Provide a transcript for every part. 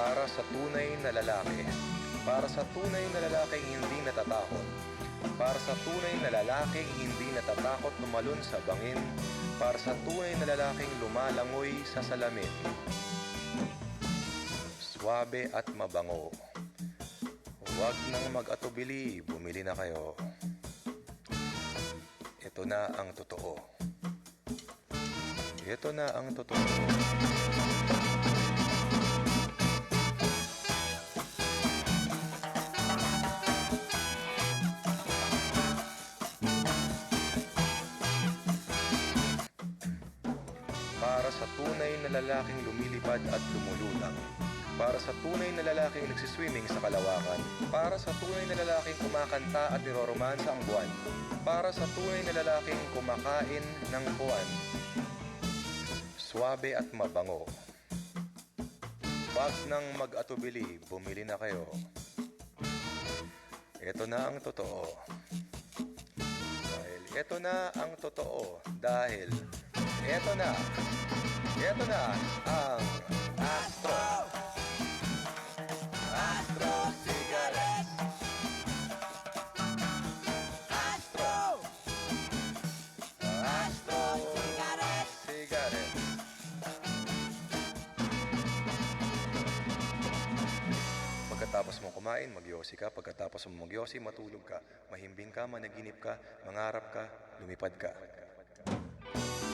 para sa tunay na lalaki. Para sa tunay na lalaking hindi natatakot. Para sa tunay na lalaking hindi natatakot lumalon sa bangin. Para sa tunay na lalaking lumalangoy sa salamin. Suwabe at mabango. Huwag nang mag-atubili, bumili na kayo. Ito na ang totoo. Ito na ang totoo. Para sa tunay na lalaking lumilipad at lumulutang. Para sa tunay na lalaking nagsiswimming sa kalawakan. Para sa tunay na lalaking kumakanta at niroromansa ang buwan. Para sa tunay na lalaking kumakain ng buwan. Suwabe at mabango. Wag nang mag-atubili, bumili na kayo. Ito na ang totoo. Ito na ang totoo. Dahil ito na ang Astro. Astro Cigarettes. Astro Cigarettes. Pagkatapos mong kumain, magyosi ka. Pagkatapos mong magyosi, matulog ka. Mahimbing ka, managinip ka, mangarap ka, lumipad ka.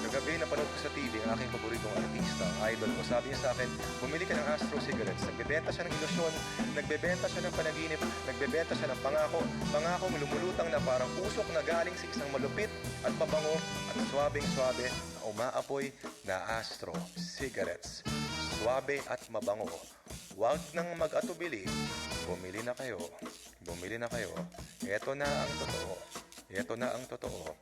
Kagabi, napanood ko sa TV ang aking paboritong artista, ang idol ko. Sabi niya sa akin, bumili ka ng Astro Cigarettes. Nagbebenta siya ng ilusyon, nagbebenta siya ng panaginip, nagbebenta siya ng pangako. Pangakong lumulutang na parang usok na galing sa isang malupit at mabango at swabing-swabe na umaapoy na Astro Cigarettes. Swabe at mabango. Huwag nang mag-atubili. Bumili na kayo. Bumili na kayo. Ito na ang totoo. Ito na ang totoo.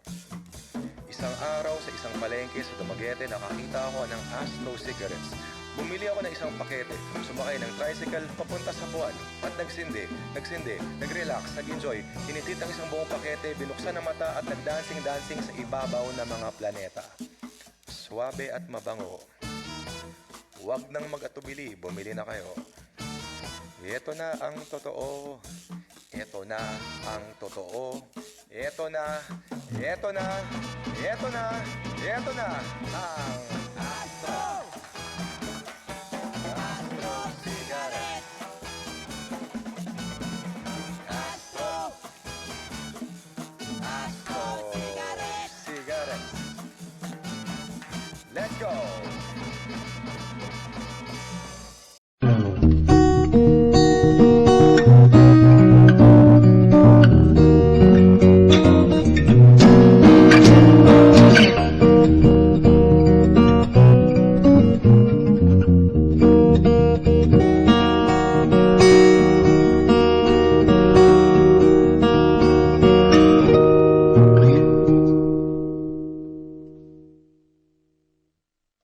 Isang araw sa isang palengke sa Dumaguete, nakakita ako ng Astro Cigarettes. Bumili ako ng isang pakete, sumakay ng tricycle papunta sa buwan at nagsindi, nag-relax, nag-enjoy. Tinitit ang isang buong pakete, binuksan ang mata at nag-dancing-dancing sa ibabaw ng mga planeta. Suwabe at mabango. Huwag nang mag-atubili, bumili na kayo. Ito na ang totoo. Ito na ang totoo. Ito na ang Astro Cigarettes. Astro Cigarettes. Let's go!